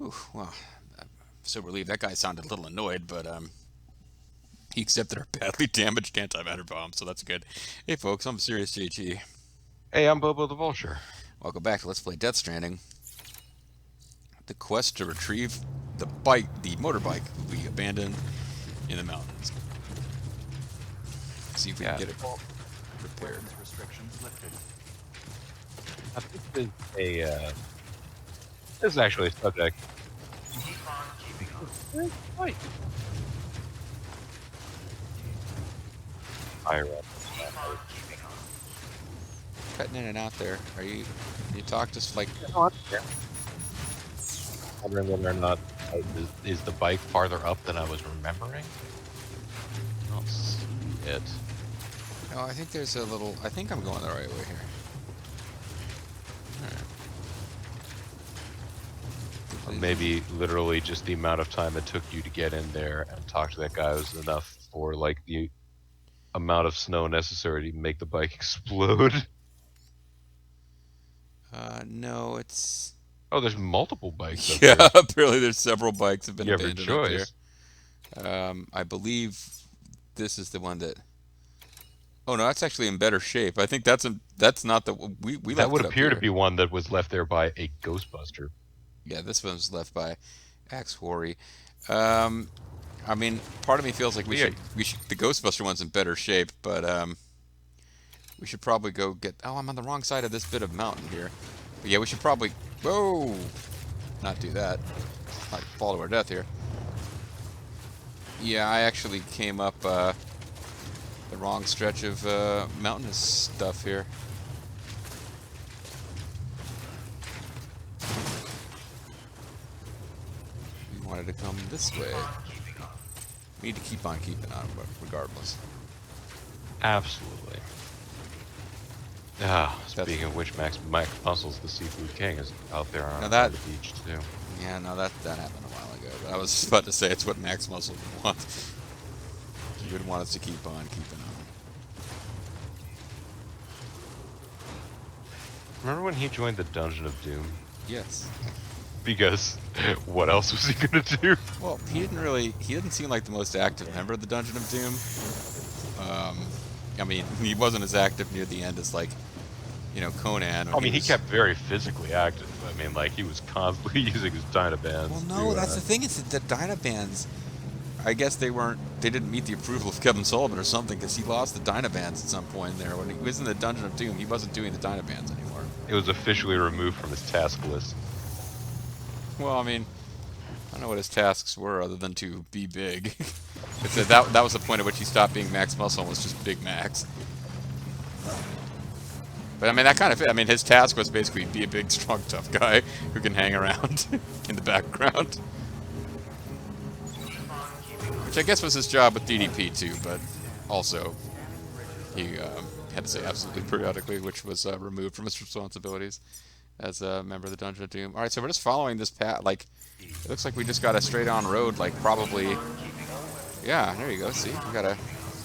Ooh, well, I'm so relieved. That guy sounded a little annoyed, but he accepted our badly damaged antimatter bomb, so that's good. Hey, folks, I'm Serious JG. Hey, I'm Bobo the Vulture. Welcome back to Let's Play Death Stranding. The quest to retrieve the motorbike we abandoned in the mountains. See if we can Yeah, get it All repaired. weapons restrictions lifted. I think this is actually a subject. Keep on keeping on. Right. Higher up. Keep on keeping on. Cutting in and out there. You talk just like, Yeah. Wondering whether or not is the bike farther up than I was remembering. I don't see it. no, I think there's a little, I think I'm going the right way here. Or Alright. maybe literally just the amount of time it took you to get in there and talk to that guy was enough for like the amount of snow necessary to make the bike explode. No, it's, Oh, there's multiple bikes up yeah, here. apparently there's several bikes have been You have your abandoned up here. choice. I believe this is the one that, oh no, that's actually in better shape. I think that's not the, we That left would it up appear to here. be one that was left there by a Ghostbuster. Yeah, this one's left by Axe Quarry. Um, I mean, part of me feels like But yeah, we should the Ghostbuster one's in better shape, but we should probably go get. Oh, I'm on the wrong side of this bit of mountain here. But yeah, we should probably. Whoa! Not do that. Not fall to our death here. Yeah, I actually came up the wrong stretch of mountainous stuff here. We wanted to come this way. Keep on keeping on. We need to keep on keeping on, regardless. absolutely. Ah, That's speaking of which, Max Muscles, the Seafood King, is out there now on that. the beach too. Yeah, no, that happened a while ago. But I was about to say it's what Max Muscle would want. He would want us to keep on keeping on. Remember when he joined the Dungeon of Doom? Yes. Because what else was he gonna do? Well, he didn't seem like the most active member of the Dungeon of Doom. I mean, he wasn't as active near the end as like, Conan when I he mean, he was. kept very physically active. I mean, like he was constantly using his Well, Dynabands no, to. that's the thing. Is that the Dynabands. I guess they didn't meet the approval of Kevin Sullivan or something because he lost the Dynabands at some point there when he was in the Dungeon of Doom. He wasn't doing the Dynabands anymore. It was officially removed from his task list. Well, I mean, I don't know what his tasks were other than to be big. That was the point at which he stopped being Max Muscle and was just Big Max. But I mean, that kind of fit. I mean, his task was basically be a big, strong, tough guy who can hang around in the background, Keep on keeping on. which I guess was his job with DDP too. But also, he had to say absolutely periodically, which was removed from his responsibilities as a member of the Dungeon of Doom. All right, so we're just following this path. Like, it looks like we just got a straight-on road. Like, probably. Yeah, there you go. See, we got a.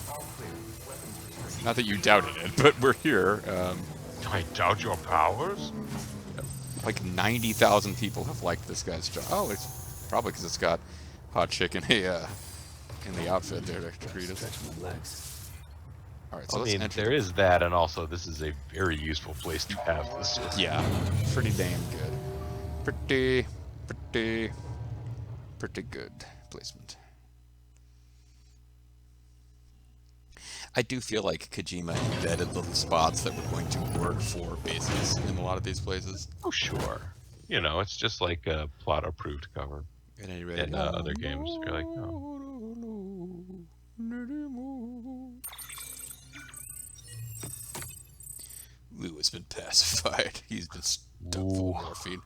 All clear. Weapons Not that restrictions you lifted. doubted it, but we're here. I doubt your powers. Like 90,000 people have liked this guy's job. Oh, it's probably because it's got hot chick in the outfit there to greet us. Stretch my legs. All right, so I let's mean, enter. there is that, and also this is a very useful place to have this. Yeah, pretty damn good. Pretty, pretty, pretty good placement. I do feel like Kojima embedded little spots that were going to work for bases in a lot of these places. Oh, sure. You know, it's just like a plot-approved cover At any rate, in other games. You're like, oh, Lou has been pacified. He's been stuck full ooh. of morphine.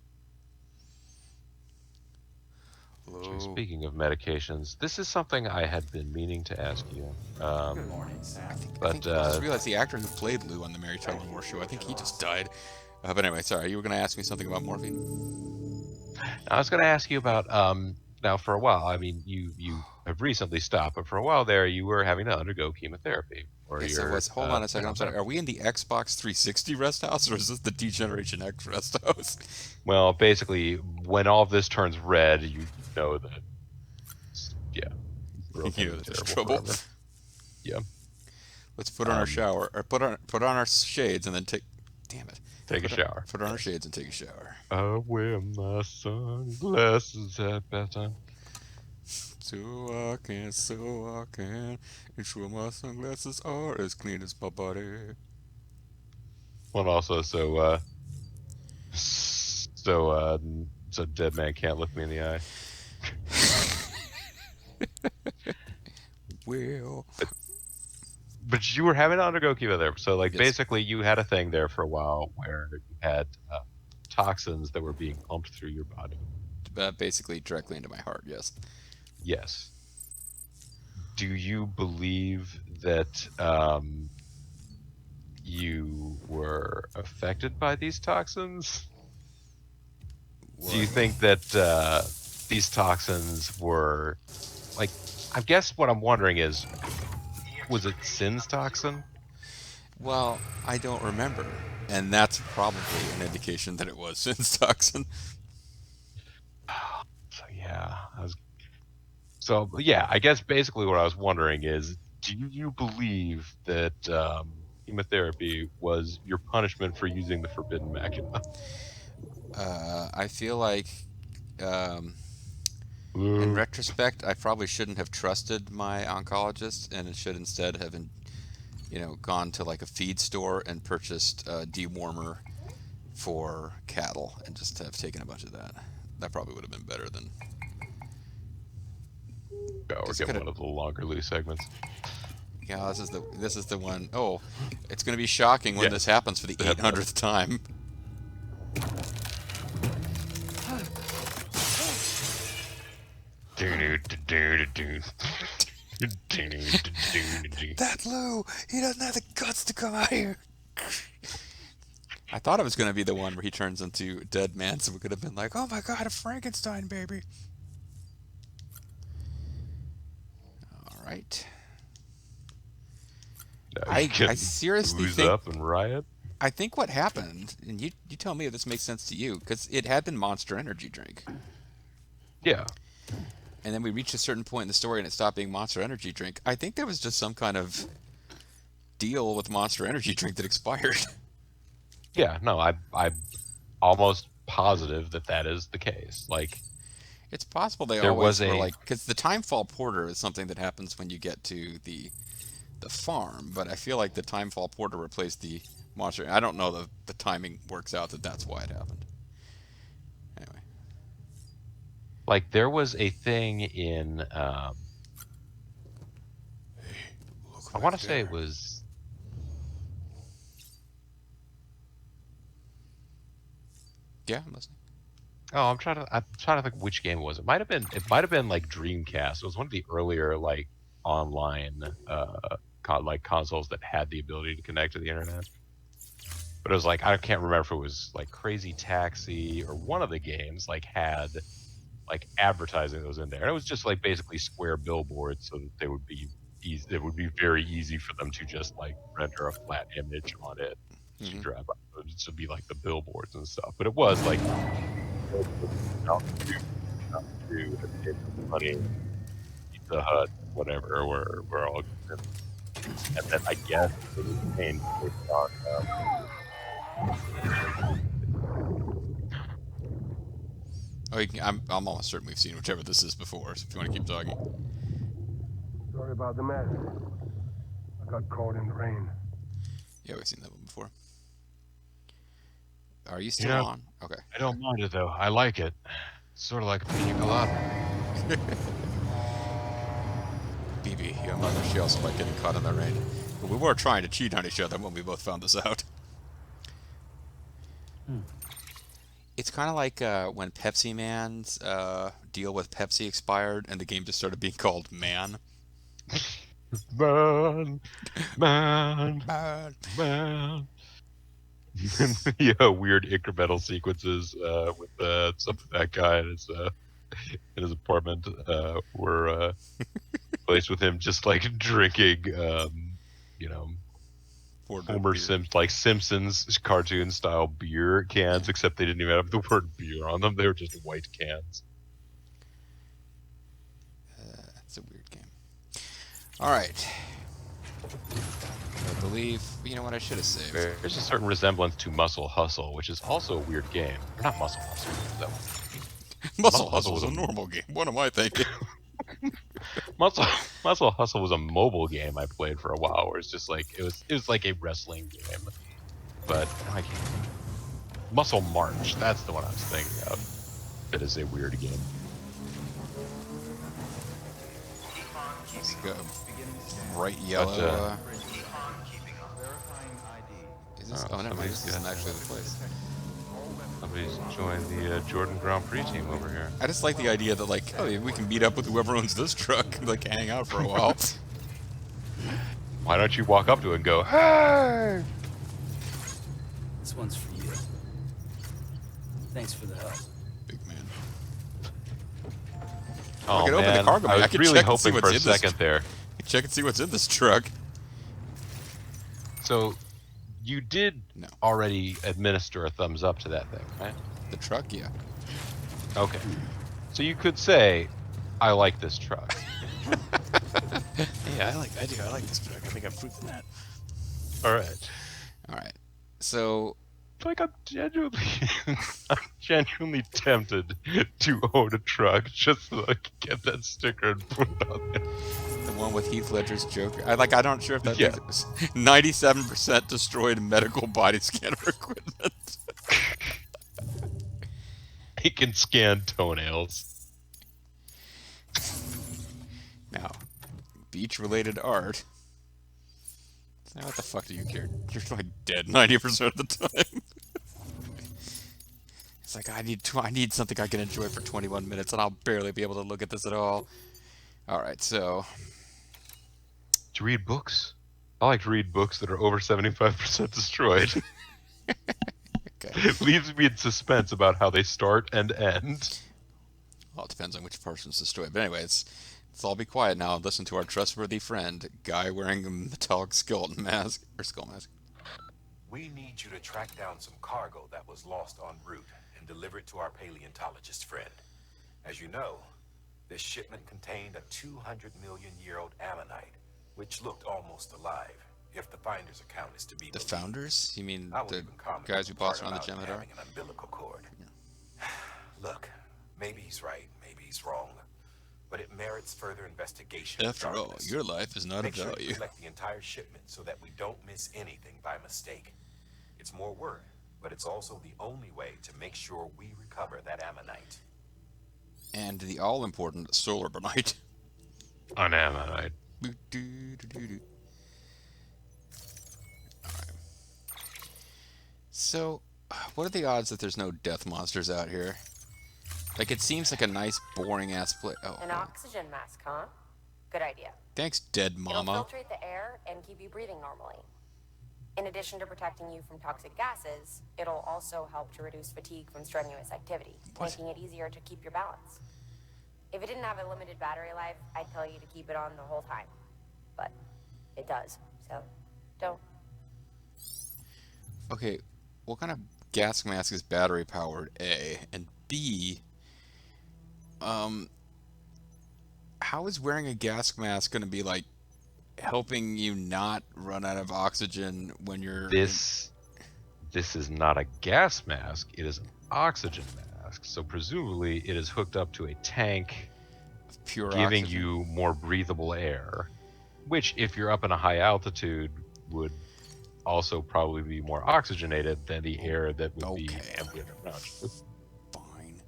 Actually, Hello. speaking of medications, this is something I had been meaning to ask you. Good morning, Sam. I But think I just realized the actor who played Lou on the Mary Tyler Moore Show. I think he just died. But anyway, sorry. You were going to ask me something about morphine. I was going to ask you about now for a while. I mean, you have recently stopped, but for a while there, you were having to undergo chemotherapy or Okay, so your hold on a second. I'm sorry. whatever. Are we in the Xbox 360 rest house or is this the D Generation X rest house? Well, basically, when all of this turns red, you know that, yeah, real You know, things there's terrible trouble. forever. Yeah. Let's put on our Um, shower, or put on our shades, and then take. Damn it. take a shower. Put on our Yes. shades and take a shower. I wear my sunglasses at bedtime. So I can ensure my sunglasses are as clean as my body. Well, also, so dead man can't look me in the eye. Well, But you were having to undergo chemo there, so like yes, basically you had a thing there for a while where you had toxins that were being pumped through your body. basically directly into my heart. Yes. Yes. Do you believe that you were affected by these toxins? Do you What? think that these toxins were like? I guess what I'm wondering is, was it Sin's toxin? Well, I don't remember, and that's probably an indication that it was Sin's toxin. So yeah, I guess basically what I was wondering is, do you believe that chemotherapy was your punishment for using the forbidden macula? I feel like, um, in Blue. retrospect, I probably shouldn't have trusted my oncologist, and it should instead have, gone to like a feed store and purchased a dewormer for cattle, and just have taken a bunch of that. That probably would have been better than Oh, we're because it could getting have. one of the longer loose segments. Yeah, this is the one. Oh, it's going to be shocking when Yeah. this happens for the That- 800th time. That Lou, he doesn't have the guts to come out here. I thought it was going to be the one where he turns into a dead man, so we could have been like, "Oh my God, a Frankenstein baby!" All right. Now you I can seriously ooze think up and riot. I think what happened, and you tell me if this makes sense to you, because it had been Monster Energy drink, Yeah. and then we reached a certain point in the story and it stopped being Monster Energy drink. I think there was just some kind of deal with Monster Energy drink that expired. Yeah, no, I'm almost positive that that is the case. Like, It's possible they there was always were a like, because the Timefall Porter is something that happens when you get to the farm, but I feel like the Timefall Porter replaced the Monster. I don't know the timing works out that that's why it happened. Anyway, there was a thing in look I want back to say it there. was Yeah, I'm listening. oh, I'm trying to think which game it was. It might have been like Dreamcast. It was one of the earlier like online like consoles that had the ability to connect to the internet. But it was like I can't remember if it was like Crazy Taxi or one of the games like had like advertising that was in there. And it was just like basically square billboards so that they would be easy. It would be very easy for them to just like render a flat image on it to Hmm. drive up. It would just be like the billboards and stuff. But it was like out to money, Pizza Hut, whatever, we're all good. And then I guess it was changed based on Oh, I'm almost certain we've seen whichever this is before. So if you want to keep talking, Sorry about the mess. I got caught in the rain. yeah, we've seen that one before. Are you you still know, on? Okay. I don't mind it though. I like it. Sort of like a pina colada. BB, your mother, she also liked getting caught in the rain. But we were trying to cheat on each other when we both found this out. It's kind of like when Pepsi Man's deal with Pepsi expired and the game just started being called Man. Man, man, Man. man. Yeah, weird incremental sequences with some of that guy in his apartment were placed with him just like drinking, you know, Ford Homer beer. Simpsons cartoon style beer cans, except they didn't even have the word beer on them. They were just white cans. It's a weird game. All right. I believe. You know what? I should have saved. There's a certain resemblance to Muscle Hustle, which is also a weird game. Or not Muscle Hustle. That Muscle Hustle Hustle is was a a- normal game. What am I thinking? Muscle Muscle Hustle was a mobile game I played for a while, where it's just like it was like a wrestling game, but I can't. Muscle March, that's the one I was thinking of. It is a weird game. Let's go. Bright yellow. Verifying ID. Is this? Oh, no, somebody's this isn't actually the place. Somebody's joined the Jordan Grand Prix team over here. I just like the idea that, like, oh, we can meet up with whoever owns this truck, like, hang out for a while. Why don't you walk up to it and go, hey? This one's for you. Thanks for the help. Big man. Oh I could open the man, cargo bay. I I was could really check and see hoping what's for a in this second there. Check and see what's in this truck. So, you did No. already administer a thumbs up to that thing, right? The truck, yeah. Okay. So you could say, I like this truck. Yeah, I like this truck. I think I've proven that. Alright. All right. So, Like, I'm genuinely tempted to own a truck just so I can get that sticker and put it on there. the one with Heath Ledger's Joker. I'm not sure if that Yeah. thing's 97% destroyed medical body scanner equipment. It can scan toenails. Now, beach-related art. So what the fuck do you care? You're like dead 90% of the time. It's like I need something I can enjoy for 21 minutes, and I'll barely be able to look at this at all. All right, so Do you read books? I like to read books that are over 75% destroyed. okay. It leaves me in suspense about how they start and end. Well, it depends on which person's destroyed. But anyway, let's all be quiet now and listen to our trustworthy friend, guy wearing a metallic skeleton mask or skull mask. We need you to track down some cargo that was lost en route and deliver it to our paleontologist friend. As you know, this shipment contained a 200-million-year-old ammonite, which looked almost alive, if the finder's account is to be The believed. founders? You mean I won't the even comment guys on who boss part around the about Gemidar? having an umbilical cord. Look, maybe he's right, maybe he's wrong, but it merits further investigation. After all, regardless. your life is not Make of sure value. you collect the entire shipment so that we don't miss anything by mistake. It's more work, but it's also the only way to make sure we recover that ammonite. And the all-important solar bonite. On ammonite. Alright. So, what are the odds that there's no death monsters out here? Like, it seems like a nice, boring-ass place. Oh, An oxygen mask, huh? Good idea. thanks, dead It'll mama. filtrate the air and keep you breathing normally. In addition to protecting you from toxic gases, it'll also help to reduce fatigue from strenuous activity, making it easier to keep your balance. If it didn't have a limited battery life, I'd tell you to keep it on the whole time. But it does, so don't. Okay, what kind of gas mask is battery-powered, A? And B, how is wearing a gas mask going to be, like, helping you not run out of oxygen when you're... This is not a gas mask, it is an oxygen mask. So presumably it is hooked up to a tank pure giving oxygen? you more breathable air, which if you're up in a high altitude would also probably be more oxygenated than the air that would be Okay. ambient around you. Fine.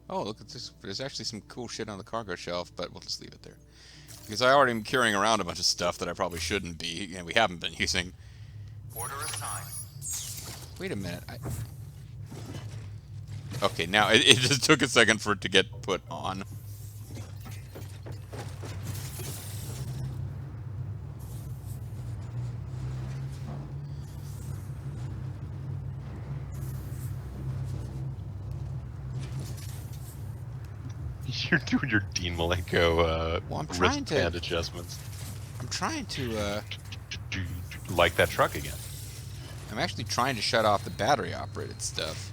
Oh, look at this. There's actually some cool shit on the cargo shelf, but we'll just leave it there. Because I already am carrying around a bunch of stuff that I probably shouldn't be, and we haven't been using. Order assigned. Wait a minute. Okay, now it just took a second for it to get put on. You're doing your Dean Malenko Well, I'm trying to- wristband adjustments. I'm trying to, Do you like that truck again? I'm actually trying to shut off the battery-operated stuff.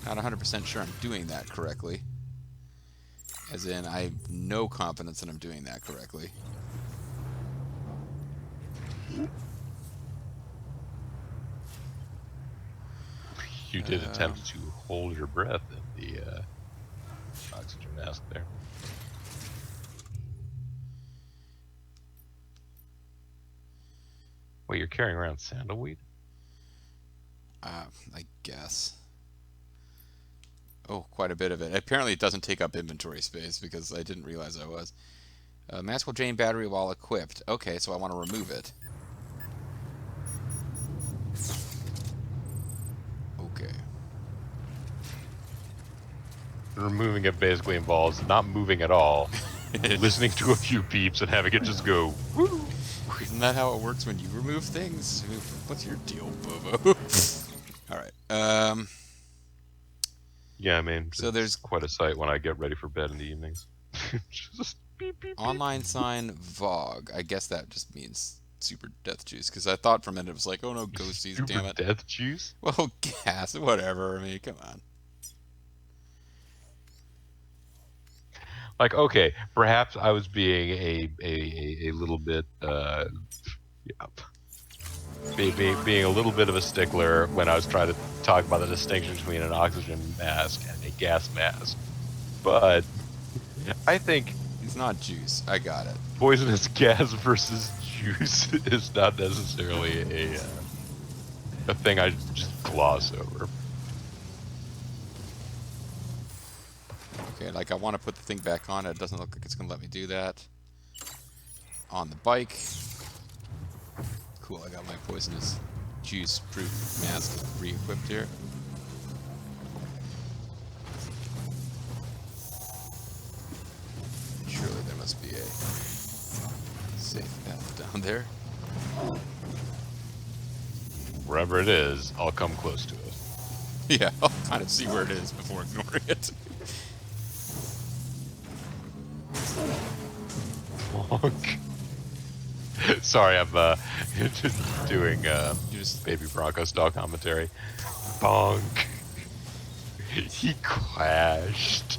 Not 100% sure I'm doing that correctly. As in, I have no confidence that I'm doing that correctly. You did attempt to hold your breath in the oxygen mask there. Wait, you're carrying around sandalweed? I guess. Oh, quite a bit of it. Apparently it doesn't take up inventory space because I didn't realize I was. Mask will drain battery while equipped. Okay, so I want to remove it. Okay. Removing it basically involves not moving at all, listening to a few beeps, and having it just go, woo! Isn't that how it works when you remove things? What's your deal, Bobo? Alright, Yeah, I mean, So it's there's- quite a sight when I get ready for bed in the evenings. Just beep, beep, beep. online sign VOG. I guess that just means super death juice, because I thought for a minute it was like, oh no, ghosties, Super damn it. death juice? Well, gas, whatever. I mean, come on. Like, okay, perhaps I was being a little bit, being a little bit of a stickler when I was trying to talk about the distinction between an oxygen mask and a gas mask. But I think It's not juice. I got it. poisonous gas versus juice is not necessarily a thing I just gloss over. Okay, like I want to put the thing back on. It doesn't look like it's going to let me do that. On the bike. Cool, I got my poisonous juice-proof mask re-equipped here. Surely there must be a safe path down there. Wherever it is, I'll come close to it. Yeah, I'll kind of see where it is before ignoring it. Bonk. Sorry, I'm doing just Baby Bronco style commentary. Bonk. He crashed.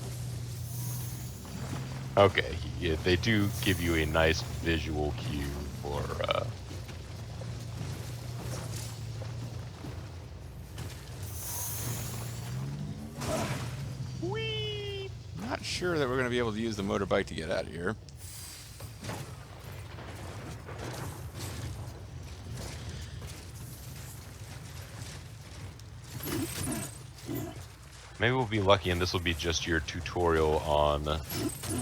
Okay, they do give you a nice visual cue for Whee! Not sure that we're going to be able to use the motorbike to get out of here. maybe we'll be lucky and this will be just your tutorial on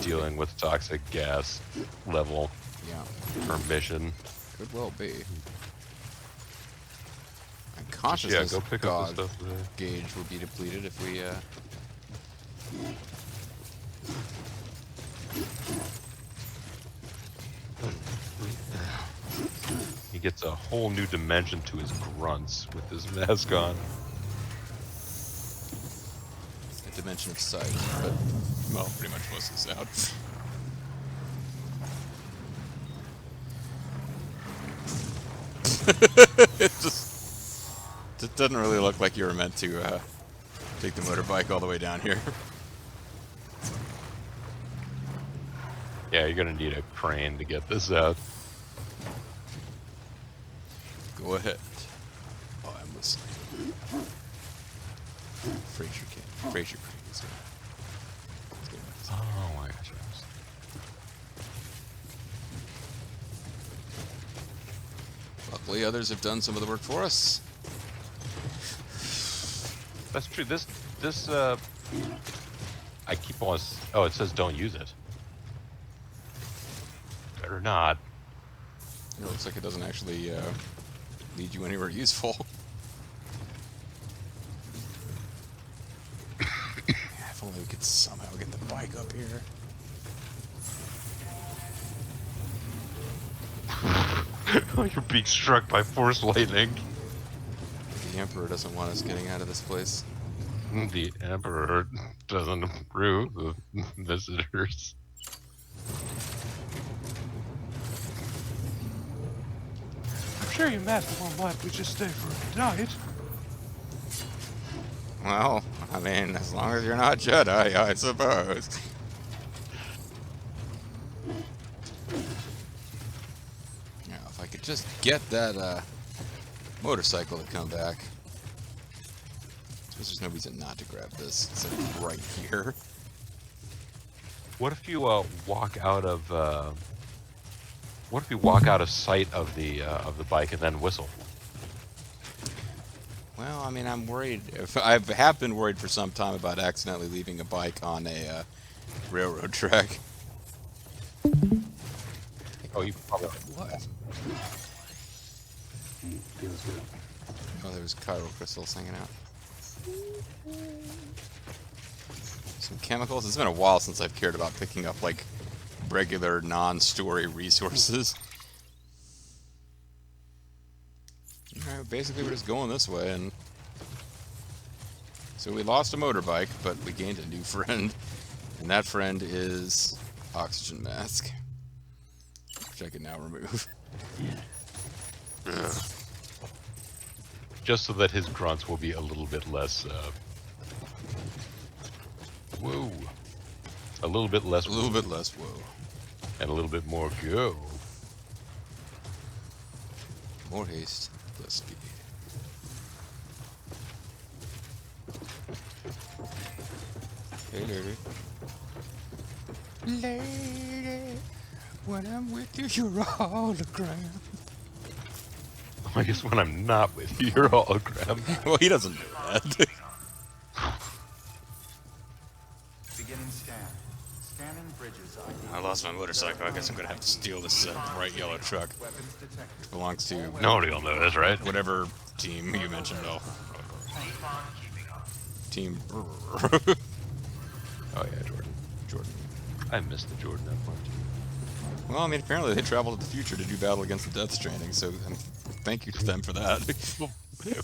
dealing with toxic gas level Yeah, per mission. could well be. My Yeah, consciousness go pick up dog the stuff today. gauge will be depleted if we He gets a whole new dimension to his grunts with his mask on. a dimension of sight, but well, pretty much most of this out. It just doesn't really look like you were meant to take the motorbike all the way down here. Yeah, you're gonna need a crane to get this out. Go ahead. Oh, I'm listening. Fraser King. Fraser King is here. Let's go back. Oh my gosh. Luckily, others have done some of the work for us. That's true. This I keep on. Oh, it says don't use it. Better not. It looks like it doesn't actually lead you anywhere useful. If only we could somehow get the bike up here. You're being struck by force lightning. The Emperor doesn't want us getting out of this place. The Emperor doesn't approve of visitors. sure your master won't mind if we just stay for a night. Well, I mean, as long as you're not Jedi, I suppose. Now, if I could just get that motorcycle to come back. I suppose there's no reason not to grab this. It's like right here. What if you walk out of what if you walk out of sight of the bike and then whistle? Well, I mean, I'm worried. I have been worried for some time about accidentally leaving a bike on a railroad track. Oh, you probably. What? Feels good. Oh, there was chiral crystals hanging out. Some chemicals. It's been a while since I've cared about picking up, like, regular non-story resources. Alright, basically we're just going this way, and... So we lost a motorbike, but we gained a new friend. And that friend is... Oxygen mask. Which I can now remove. Just so that his grunts will be a little bit less. Whoa. A little bit less. A little bit less whoa. And a little bit more go. More haste, less speed. Hey, lady. Lady, when I'm with you, you're a hologram. I guess when I'm not with you, you're hologram. Well, he doesn't know that. Beginning scan. Scanning bridges ID. I lost my motorcycle. I guess I'm gonna have to steal this bright yellow truck. Weapons detected. Which belongs to Nobody will know this, right? whatever team you mentioned. Oh, team. Oh yeah, Jordan. Jordan. I missed the Jordan that part. Well, I mean, apparently they traveled to the future to do battle against the Death Stranding, so thank you to them for that.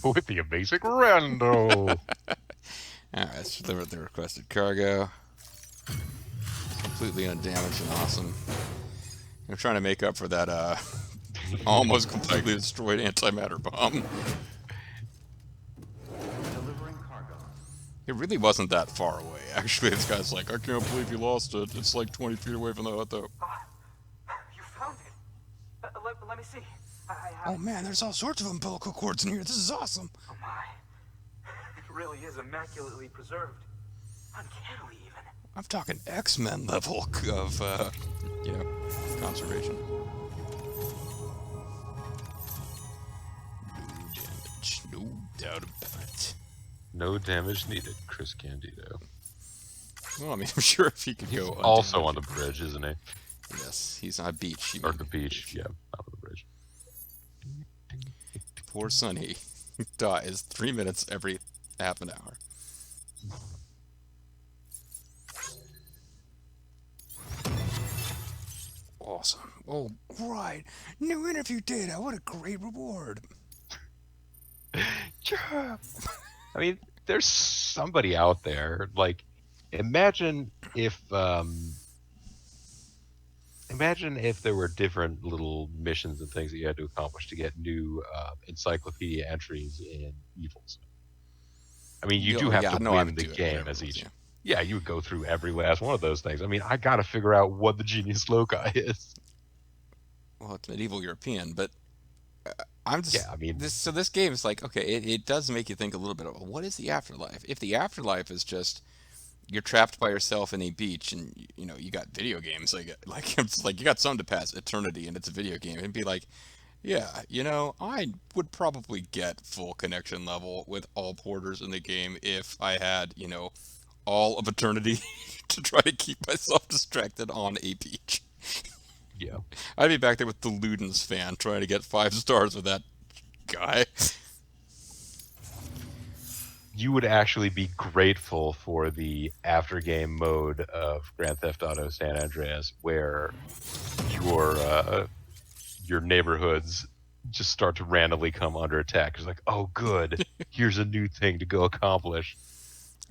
With the amazing rando. Alright, let's deliver the requested cargo. Completely undamaged and awesome. I'm trying to make up for that almost completely destroyed antimatter bomb. Delivering cargo. It really wasn't that far away, actually. This guy's like, I can't believe you lost it. It's like 20 feet away from the hut, though. You found it. Let me see. I Oh have... man, there's all sorts of umbilical cords in here. This is awesome. Oh my. It really is immaculately preserved. Uncannily, even. I'm talking X-Men level of, you know, conservation. No damage. No doubt about it. No damage needed, Chris Candido. Well, I mean, I'm sure if he could go... Also on undamaged- the bridge, isn't he? Yes, he's on a beach. Or the beach, yeah, not on the bridge. Poor Sonny dies 3 minutes every half an hour. Awesome. Oh, right. New interview data. What a great reward. I mean, there's somebody out there. Like, imagine if there were different little missions and things that you had to accomplish to get new encyclopedia entries in Evils. I mean, you do have to no, I win would the do it, game whatever as it was, each. yeah. Yeah, you would go through every last one of those things. I mean, I got to figure out what the genius loci is. Well, it's medieval European, but I'm just... Yeah, I mean... this game is like, okay, it does make you think a little bit of, what is the afterlife? If the afterlife is just... You're trapped by yourself in a beach, and you know you got video games. Like it's like you got something to pass eternity, and it's a video game. It'd be like, yeah, you know, I would probably get full connection level with all porters in the game if I had, you know, all of eternity to try to keep myself distracted on a beach. Yeah. I'd be back there with the Ludens fan trying to get 5 stars with that guy. You would actually be grateful for the after-game mode of Grand Theft Auto San Andreas, where your neighborhoods just start to randomly come under attack. It's like, oh, good, here's a new thing to go accomplish.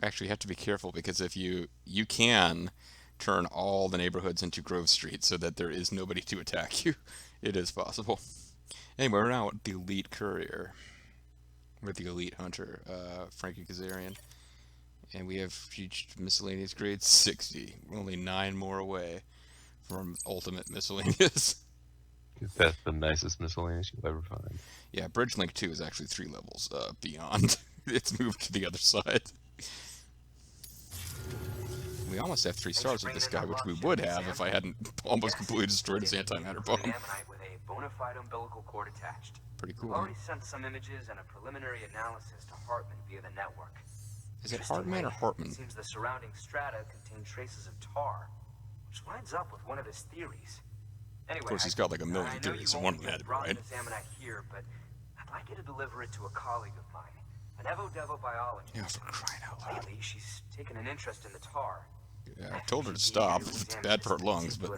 Actually, you have to be careful because if you can turn all the neighborhoods into Grove Street so that there is nobody to attack you. It is possible. Anyway, we're now at the elite courier. We're the elite hunter, Frankie Kazarian. And we have reached miscellaneous grade 60. We're only 9 more away from ultimate miscellaneous. That's the nicest miscellaneous you'll ever find. Yeah, Bridge Link 2 is actually 3 levels beyond. It's moved to the other side. We almost have 3 stars with this guy, which we would have if I hadn't almost completely destroyed his antimatter bomb. With a bona fide umbilical cord attached. Pretty We've cool. already sent some images and a preliminary analysis to Hartman via the network. Is it Hartman or Hartman? It seems the surrounding strata contain traces of tar, which lines up with one of his theories. Anyway, Of course, he's got like a million theories, so one of them had to be right. Here, but I'd like you to deliver it to a colleague of mine, an Evo-Devo biologist. Yeah, for crying out loud. Lately, she's taken an interest in the tar. Yeah, I told her to stop. It's bad for her lungs, but...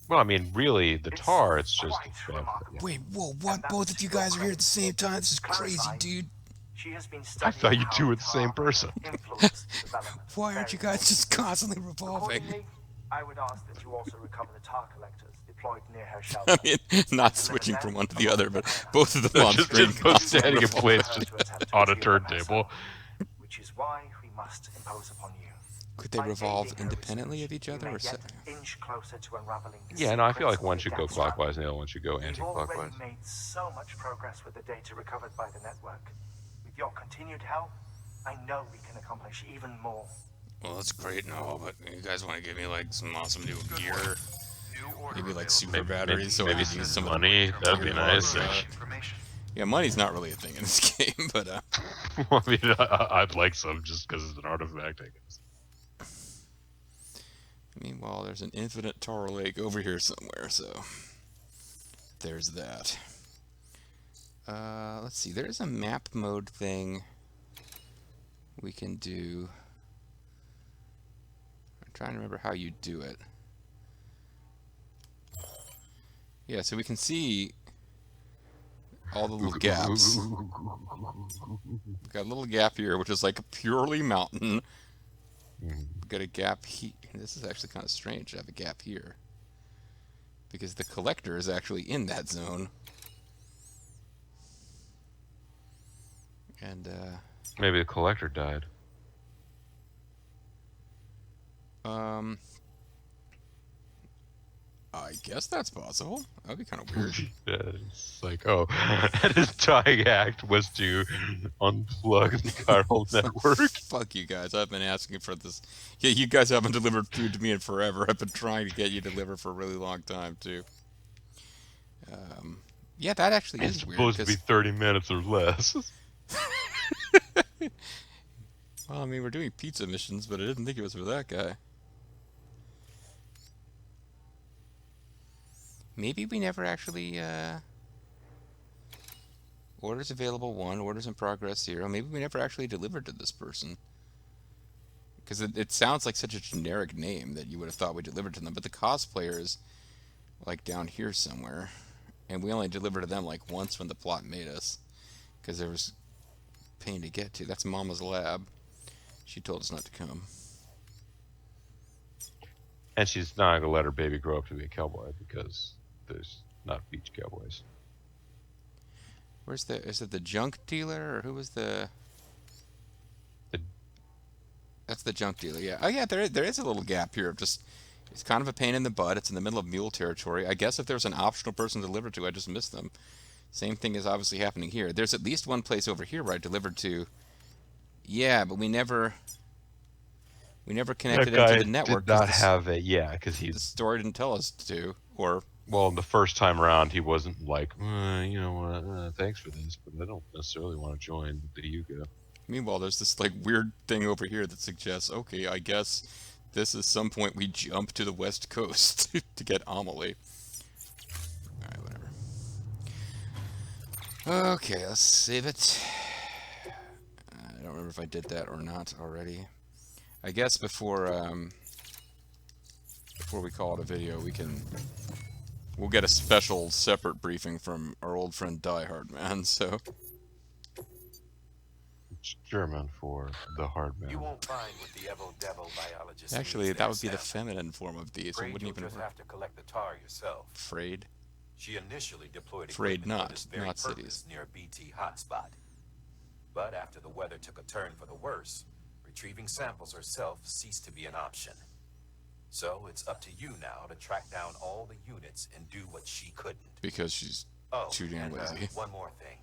Well, I mean, really, the tar, it's just bad. Wait, whoa, what? Both of you guys are here at the same time? This is crazy, dude. She has been I thought you two were the same person. Why aren't you guys just constantly revolving? I would ask that you also recover the tar collectors deployed near her shelter. I mean, not switching from one to the other, but both of them on screen Just both constantly standing in place, revolving. just on a turntable. Which is why we must impose upon you. Could they revolve independently of each other, or inch closer to unraveling Yeah, no, I feel like one should go clockwise and the other one should go We've anti-clockwise. already made so much progress with the data recovered by the network. With your continued help, I know we can accomplish even more. Well, that's great and all, but you guys want to give me like some awesome new gear? Maybe like super batteries, so I maybe can use some some money. of the That'd be nice. Yeah, money's not really a thing in this game, but I mean, I'd like some just because it's an artifact, I guess. Meanwhile, there's an infinite tar lake over here somewhere, so there's that. Let's see, there's a map mode thing we can do. I'm trying to remember how you do it. Yeah, so we can see all the little gaps. We've got a little gap here, which is like a purely mountain. We've got a gap here. This is actually kind of strange to have a gap here, because the collector is actually in that zone. And maybe the collector died. I guess that's possible. That'd be kind of weird. Yeah, it's like, oh, and his dying act was to unplug the chiral network. Fuck you guys. I've been asking for this. Yeah, you guys haven't delivered food to me in forever. I've been trying to get you to deliver for a really long time, too. Yeah, that actually It's is weird. supposed to be 30 minutes or less. Well, I mean, we're doing pizza missions, but I didn't think it was for that guy. Maybe we never actually, orders available 1, orders in progress 0. Maybe we never actually delivered to this person. Because it sounds like such a generic name that you would have thought we delivered to them. But the cosplayer is, like, down here somewhere. And we only delivered to them, like, once when the plot made us. Because there was pain to get to. That's Mama's lab. She told us not to come. And she's not going to let her baby grow up to be a cowboy because there's not beach cowboys. Where's the... Is it the junk dealer? Or who was the... That's the junk dealer, yeah. Oh, yeah, there is a little gap here. Just, it's kind of a pain in the butt. It's in the middle of mule territory. I guess if there was an optional person to deliver to, I just missed them. Same thing is obviously happening here. There's at least one place over here where I delivered to. Yeah, but we never connected into the network. Did not have it, yeah, because the story didn't tell us to, or... Well, the first time around, he wasn't like, you know what, thanks for this, but I don't necessarily want to join the Yuga. Meanwhile, there's this like weird thing over here that suggests, okay, I guess this is some point we jump to the west coast to get Amelie. Alright, whatever. Okay, let's save it. I don't remember if I did that or not already. I guess before we call it a video, we'll get a special separate briefing from our old friend Die Hard Man, so... It's German for the hard man. You won't find what the Evo-Devo biologist Actually, needs that in would be the their sample. feminine form of these. It Afraid wouldn't you'll even just have to collect the tar yourself. Afraid. She initially deployed Afraid equipment for not, this very not purpose cities. near a BT hotspot. But after the weather took a turn for the worse, retrieving samples herself ceased to be an option. So it's up to you now to track down all the units and do what she couldn't. Because she's Oh, too damn and lazy. one more thing.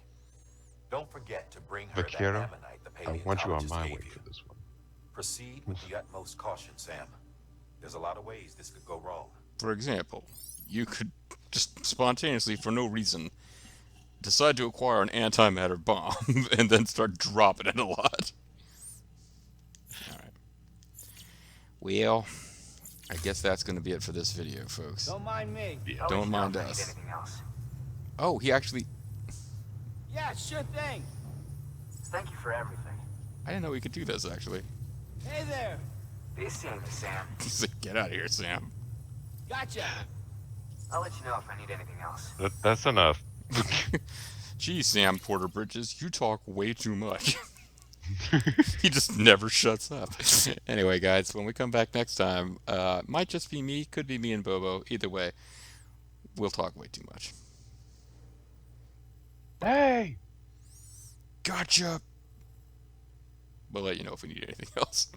Don't forget to bring her that Akira, ammonite the I want you on paleontologist my gave way you. for this one. Proceed with the utmost caution, Sam. There's a lot of ways this could go wrong. For example, you could just spontaneously, for no reason, decide to acquire an antimatter bomb and then start dropping it a lot. Alright. Well, I guess that's going to be it for this video, folks. Don't mind me. Yeah. Don't mind If I need us. anything else. Oh, he actually... Yeah, sure thing. Thank you for everything. I didn't know he could do this, actually. Hey there. Be seeing you, Sam. He's like, get out of here, Sam. Gotcha. I'll let you know if I need anything else. That's enough. Gee, Sam Porter Bridges, you talk way too much. He just never shuts up. Anyway, guys, when we come back next time, might just be me, could be me and Bobo. Either way, we'll talk way too much. Hey! Gotcha! We'll let you know if we need anything else.